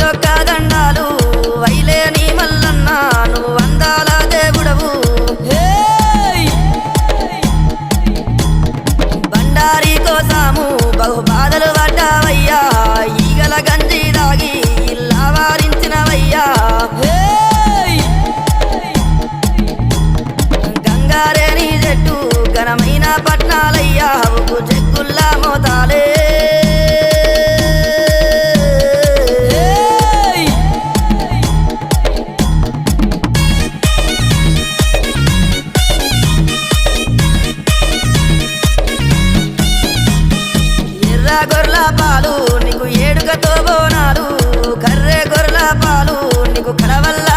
కోటొక్క దండాలు వైలేని మల్లన్న నువ్వు అందాల దేవుడవు బండారి కోసము బహు బాధలు పడ్డావయ్యా ఈగల గంజి దాగి ఇల్లా వారించినవయ్యా గంగారేని చెట్టు ఘనమైన పట్నాలయ్యా ఉప్పు చెక్కుల్లా మోతాలే గొర్ల పాలు నీకు ఏడుగతో బోనాలు కర్రె గొర్ల పాలు నీకు కడవల్ల